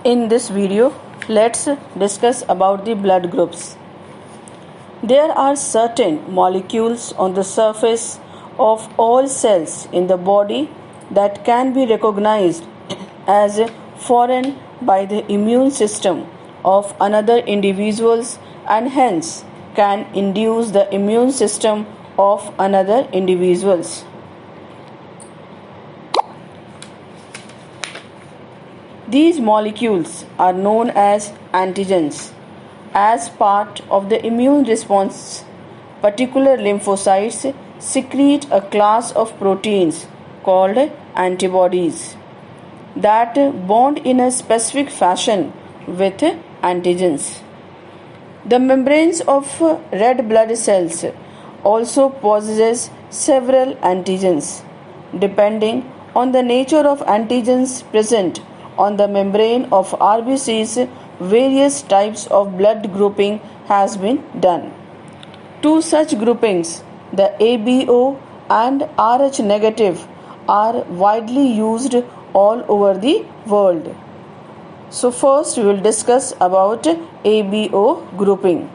In this video, let's discuss about the blood groups. There are certain molecules on the surface of all cells in the body that can be recognized as foreign by the immune system of another individuals and hence can induce the immune system of another individuals. These molecules are known as antigens. As part of the immune response, particular lymphocytes secrete a class of proteins called antibodies that bond in a specific fashion with antigens. The membranes of red blood cells also possess several antigens. Depending on the nature of antigens present on the membrane of RBCs, various types of blood grouping has been done. Two such groupings, the ABO and Rh negative, are widely used all over the world. So first we will discuss about ABO grouping.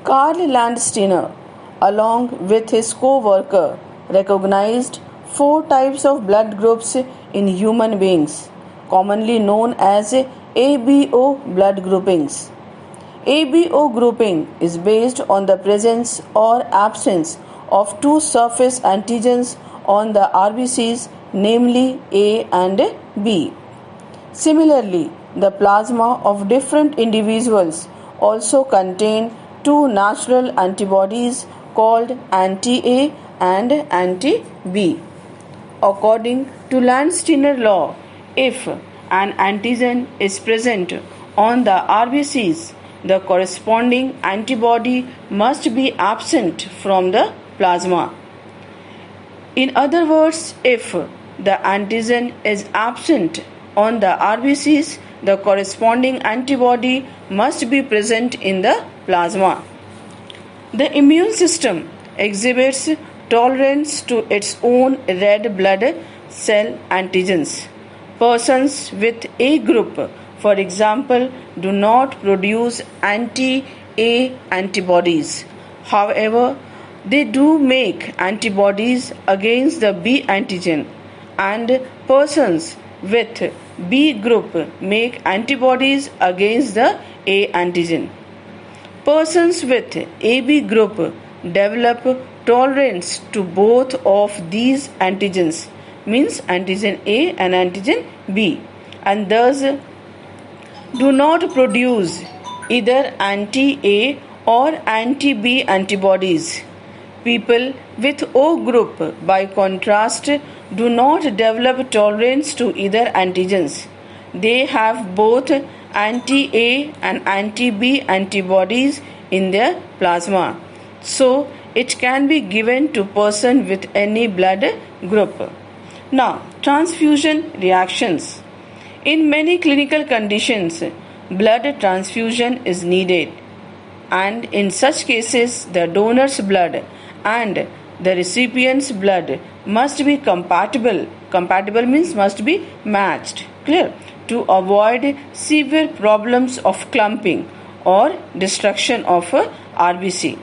Karl Landsteiner, along with his co-worker, recognized four types of blood groups in human beings, commonly known as ABO blood groupings. ABO grouping is based on the presence or absence of two surface antigens on the RBCs, namely A and B. Similarly, the plasma of different individuals also contain two natural antibodies called anti-A and anti-B. According to Landsteiner law, if an antigen is present on the RBCs, the corresponding antibody must be absent from the plasma. In other words, if the antigen is absent on the RBCs, the corresponding antibody must be present in the plasma. The immune system exhibits tolerance to its own red blood cell antigens. Persons with A group, for example, do not produce anti-A antibodies. However, they do make antibodies against the B antigen, and persons with B group make antibodies against the A antigen. Persons with AB group develop tolerance to both of these antigens, means antigen A and antigen B, and thus do not produce either anti-A or anti-B antibodies. People with O group, by contrast, do not develop tolerance to either antigens. They have both anti-A and anti-B antibodies in their plasma, so it can be given to person with any blood group. Now, transfusion reactions. In many clinical conditions, blood transfusion is needed, and in such cases, the donor's blood and the recipient's blood must be compatible. Compatible means must be matched. Clear? To avoid severe problems of clumping or destruction of RBC.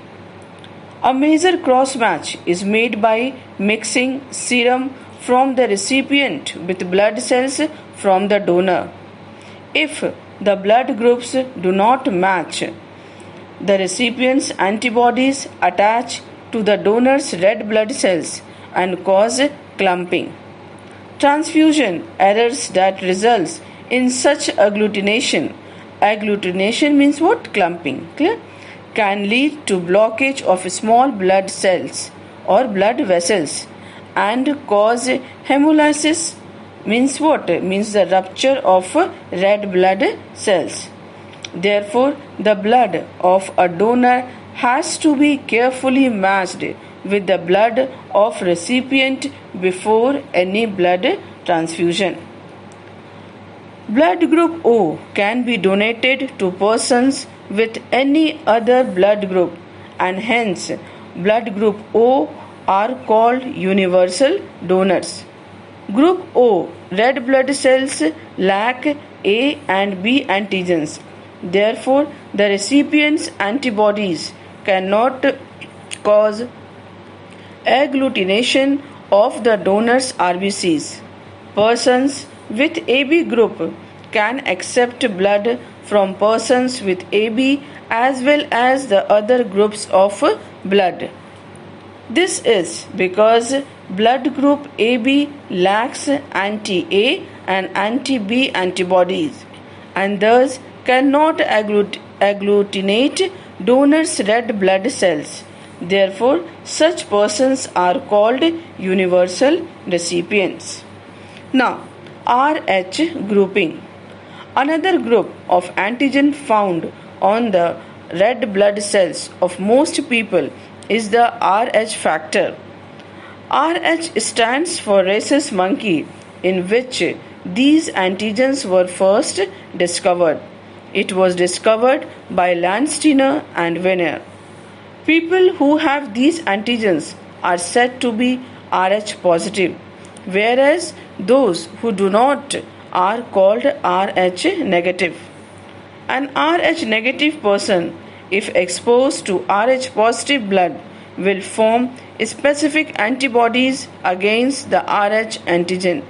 A major cross match is made by mixing serum from the recipient with blood cells from the donor. If the blood groups do not match, the recipient's antibodies attach to the donor's red blood cells and cause clumping. Transfusion errors that results in such agglutination means what? Clumping. Clear? Can lead to blockage of small blood cells or blood vessels and cause hemolysis, means what? Means the rupture of red blood cells. Therefore, the blood of a donor has to be carefully matched with the blood of recipient before any blood transfusion. Blood group O can be donated to persons with any other blood group, and hence blood group O are called universal donors. Group O red blood cells lack A and B antigens. Therefore, the recipient's antibodies cannot cause agglutination of the donor's RBCs. Persons with AB group can accept blood from persons with AB as well as the other groups of blood. This is because blood group AB lacks anti-A and anti-B antibodies and thus cannot agglutinate donor's red blood cells. Therefore, such persons are called universal recipients. Now, RH grouping. Another group of antigen found on the red blood cells of most people is the RH factor. RH stands for rhesus monkey, in which these antigens were first discovered. It was discovered by Landsteiner and Werner. People who have these antigens are said to be Rh positive, whereas those who do not are called Rh negative. An Rh negative person, if exposed to Rh positive blood, will form specific antibodies against the Rh antigen.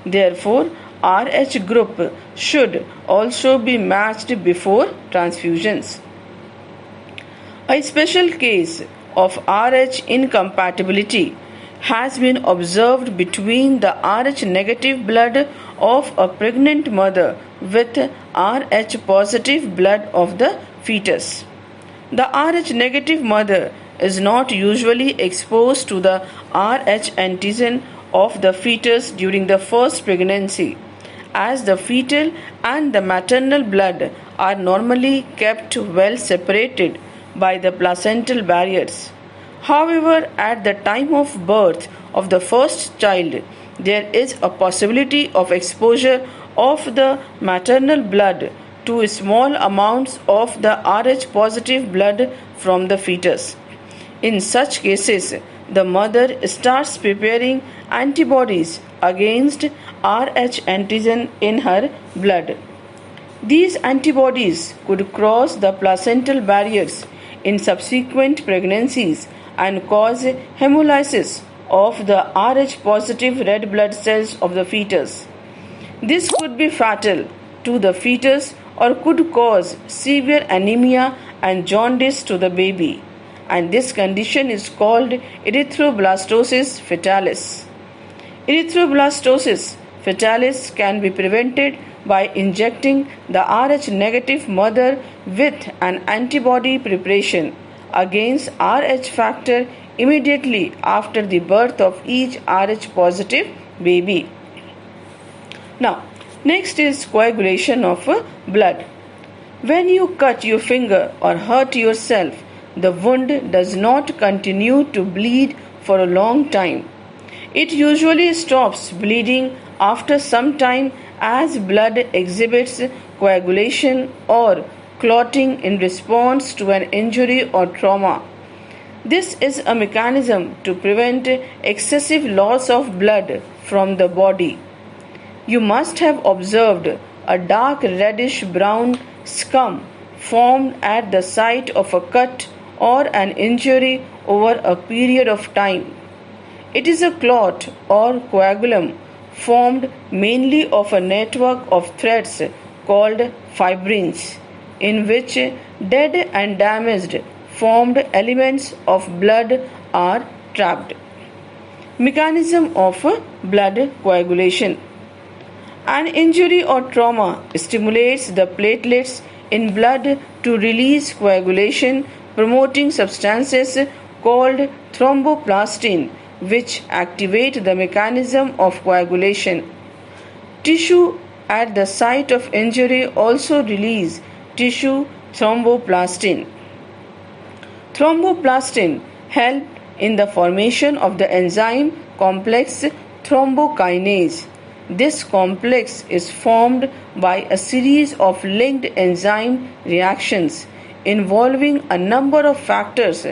Therefore, Rh group should also be matched before transfusions. A special case of Rh incompatibility has been observed between the Rh negative blood of a pregnant mother with Rh positive blood of the fetus. The Rh negative mother is not usually exposed to the Rh antigen of the fetus during the first pregnancy, as the fetal and the maternal blood are normally kept well separated by the placental barriers. However, at the time of birth of the first child, there is a possibility of exposure of the maternal blood to small amounts of the Rh positive blood from the fetus. In such cases, the mother starts preparing antibodies against Rh antigen in her blood. These antibodies could cross the placental barriers in subsequent pregnancies and cause hemolysis of the Rh positive red blood cells of the fetus. This could be fatal to the fetus or could cause severe anemia and jaundice to the baby, and this condition is called erythroblastosis fetalis. Erythroblastosis fetalis can be prevented by injecting the Rh negative mother with an antibody preparation against Rh factor immediately after the birth of each Rh positive baby. Now, next is coagulation of blood. When you cut your finger or hurt yourself, the wound does not continue to bleed for a long time. It usually stops bleeding after some time as blood exhibits coagulation or clotting in response to an injury or trauma. This is a mechanism to prevent excessive loss of blood from the body. You must have observed a dark reddish brown scum formed at the site of a cut or an injury over a period of time. It is a clot or coagulum formed mainly of a network of threads called fibrins, in which dead and damaged formed elements of blood are trapped. Mechanism of blood coagulation. An injury or trauma stimulates the platelets in blood to release coagulation promoting substances called thromboplastin, which activate the mechanism of coagulation. Tissue at the site of injury also release tissue thromboplastin. Thromboplastin help in the formation of the enzyme complex thrombokinase. This complex is formed by a series of linked enzyme reactions involving a number of factors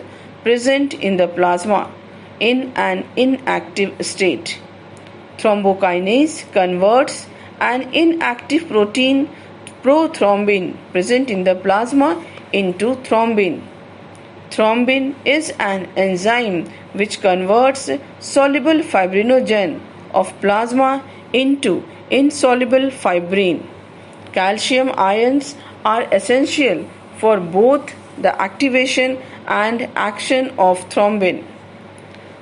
present in the plasma in an inactive state. Thrombokinase converts an inactive protein prothrombin present in the plasma into thrombin. Thrombin is an enzyme which converts soluble fibrinogen of plasma into insoluble fibrin. Calcium ions are essential for both the activation and action of thrombin.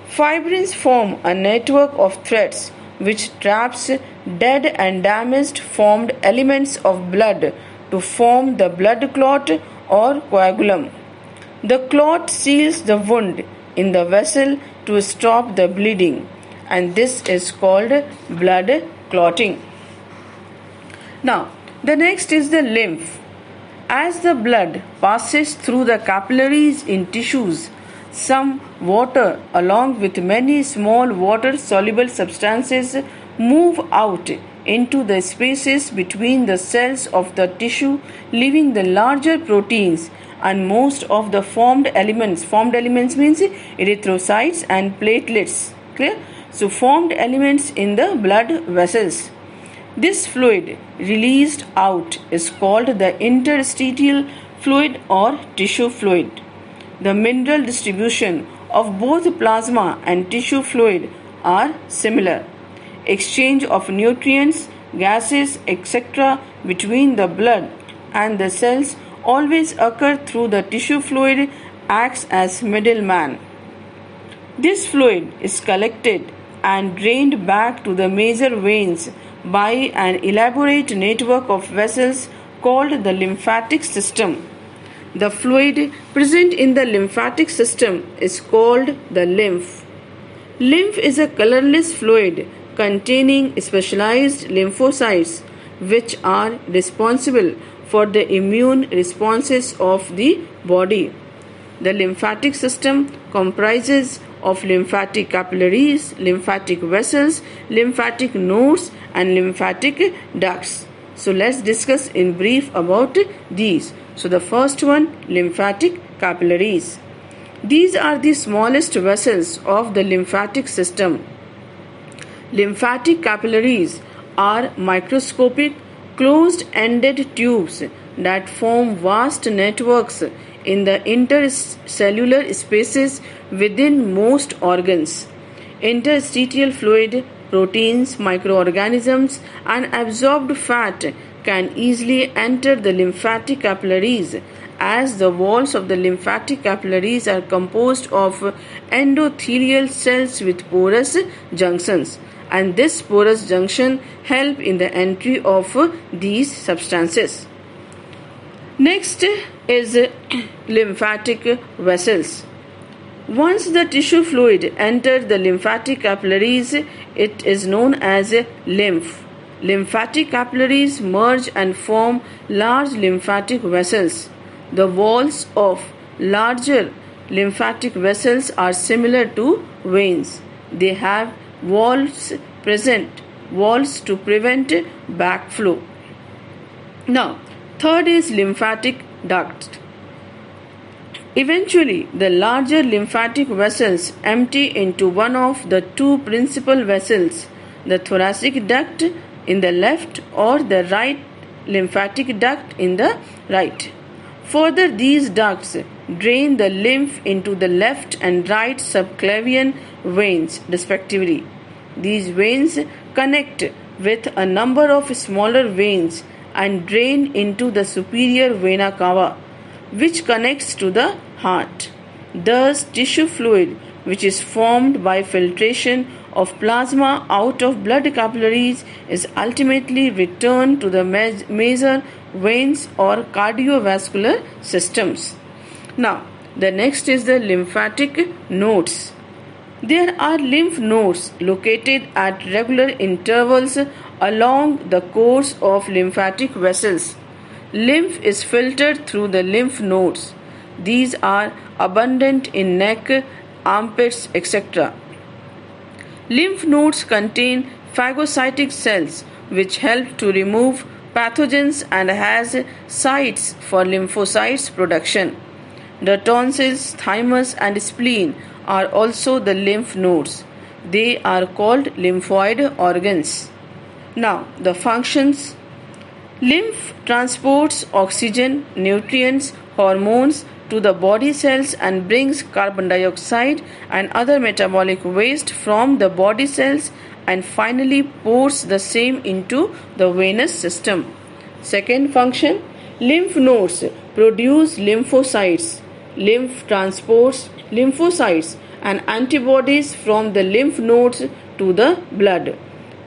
Fibrins form a network of threads which traps dead and damaged formed elements of blood to form the blood clot or coagulum. The clot seals the wound in the vessel to stop the bleeding, and this is called blood clotting. Now, the next is the lymph. As the blood passes through the capillaries in tissues, some water along with many small water-soluble substances move out into the spaces between the cells of the tissue, leaving the larger proteins and most of the formed elements. Formed elements means erythrocytes and platelets. Clear? So formed elements in the blood vessels. This fluid released out is called the interstitial fluid or tissue fluid. The mineral distribution of both plasma and tissue fluid are similar. Exchange of nutrients, gases, etc. between the blood and the cells always occur through the tissue fluid, acts as middleman. This fluid is collected and drained back to the major veins by an elaborate network of vessels called the lymphatic system. The fluid present in the lymphatic system is called the lymph. Lymph is a colorless fluid containing specialized lymphocytes which are responsible for the immune responses of the body. The lymphatic system comprises of lymphatic capillaries, lymphatic vessels, lymphatic nodes, and lymphatic ducts. So let's discuss in brief about these. So the first one, lymphatic capillaries. These are the smallest vessels of the lymphatic system. Lymphatic capillaries are microscopic, closed-ended tubes that form vast networks in the intercellular spaces within most organs. Interstitial fluid, proteins, microorganisms, and absorbed fat can easily enter the lymphatic capillaries, as the walls of the lymphatic capillaries are composed of endothelial cells with porous junctions, and this porous junction help in the entry of these substances. Next is lymphatic vessels. Once the tissue fluid enters the lymphatic capillaries, it is known as lymph. Lymphatic capillaries merge and form large lymphatic vessels. The walls of larger lymphatic vessels are similar to veins. They have walls to prevent backflow. Now, third is lymphatic duct. Eventually, the larger lymphatic vessels empty into one of the two principal vessels, the thoracic duct in the left or the right lymphatic duct in the right. Further, these ducts drain the lymph into the left and right subclavian veins respectively. These veins connect with a number of smaller veins and drain into the superior vena cava, which connects to the heart. Thus, tissue fluid, which is formed by filtration of plasma out of blood capillaries, is ultimately returned to the major veins or cardiovascular systems. Now, the next is the lymphatic nodes. There are lymph nodes located at regular intervals along the course of lymphatic vessels. Lymph is filtered through the lymph nodes. These are abundant in neck, armpits, etc. Lymph nodes contain phagocytic cells which help to remove pathogens and has sites for lymphocytes production. The tonsils, thymus, and spleen are also the lymph nodes. They are called lymphoid organs. Now, the functions. Lymph transports oxygen, nutrients, hormones to the body cells and brings carbon dioxide and other metabolic waste from the body cells and finally pours the same into the venous system. Second function, lymph nodes produce lymphocytes. Lymph transports lymphocytes and antibodies from the lymph nodes to the blood.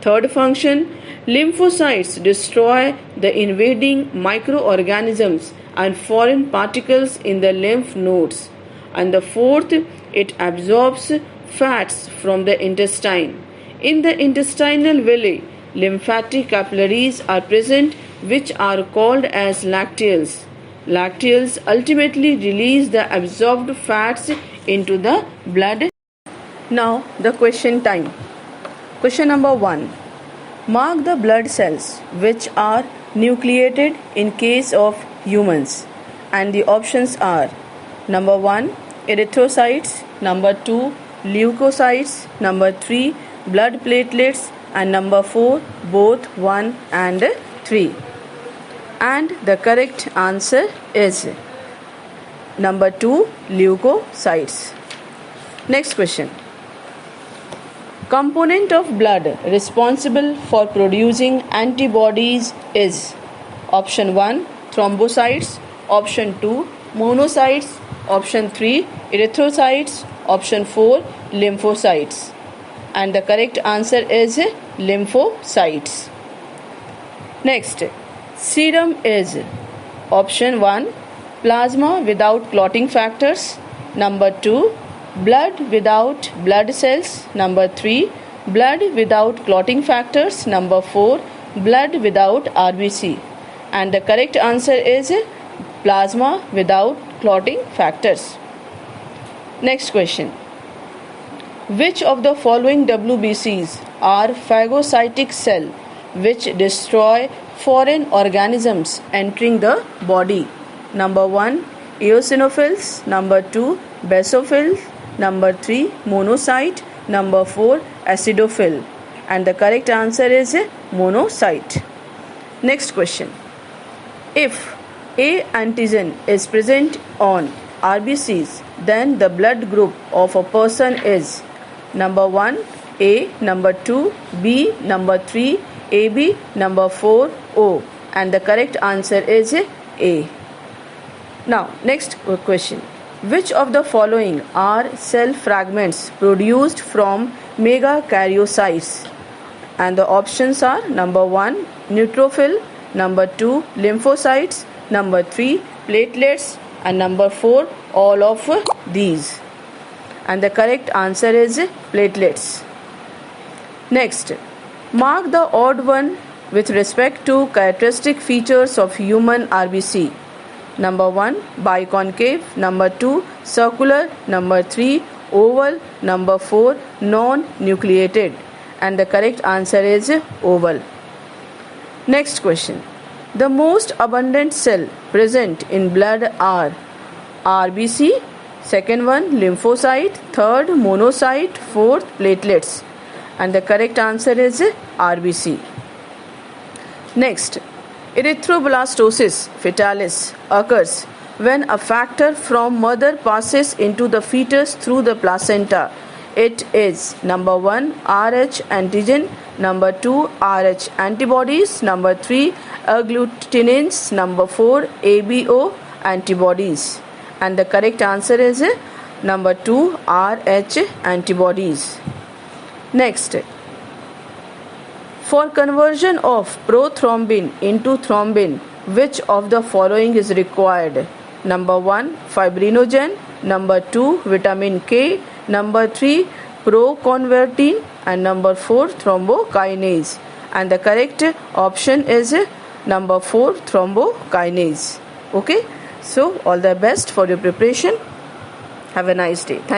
Third function, lymphocytes destroy the invading microorganisms and foreign particles in the lymph nodes. And the fourth, it absorbs fats from the intestine. In the intestinal villi, lymphatic capillaries are present which are called as lacteals. Lacteals ultimately release the absorbed fats into the blood. Now the question time. Question number 1. Mark the blood cells which are nucleated in case of humans, and the options are number 1 erythrocytes, number 2 leukocytes, number 3 blood platelets, and number 4 both 1 and 3. And the correct answer is number 2 leukocytes. Next question. Component of blood responsible for producing antibodies is option 1 thrombocytes, option 2 monocytes, option 3 erythrocytes, option 4 lymphocytes. And the correct answer is lymphocytes. Next, serum is option 1 plasma without clotting factors, number 2 blood without blood cells, number 3 blood without clotting factors, number 4 blood without RBC. And the correct answer is plasma without clotting factors. Next question. Which of the following WBCs are phagocytic cell which destroy foreign organisms entering the body? Number 1 eosinophils, number 2 basophils, number 3 monocyte, number 4 acidophil. And the correct answer is monocyte. Next question. If A antigen is present on RBCs, then the blood group of a person is number 1 A, number 2 B, number 3 AB, number 4 O. And the correct answer is A. Now, next question. Which of the following are cell fragments produced from megakaryocytes? And the options are number 1 neutrophil, number 2 lymphocytes, number 3 platelets, and number 4 all of these. And the correct answer is platelets. Next, mark the odd one with respect to characteristic features of human RBC. Number 1 biconcave, number 2 circular, number 3 oval, number 4 non-nucleated. And the correct answer is oval. Next question. The most abundant cell present in blood are RBC, second one lymphocyte, third monocyte, fourth platelets. And the correct answer is RBC. Next, erythroblastosis fetalis occurs when a factor from mother passes into the fetus through the placenta. It is number 1 Rh antigen, number 2 Rh antibodies, number 3 agglutinins, number 4 ABO antibodies. And the correct answer is number 2 Rh antibodies. Next, for conversion of prothrombin into thrombin, which of the following is required? Number 1 fibrinogen, number 2 vitamin K, number 3 proconvertin, and number 4 thrombokinase. And the correct option is number 4 thrombokinase. Okay, so all the best for your preparation. Have a nice day. Thank you.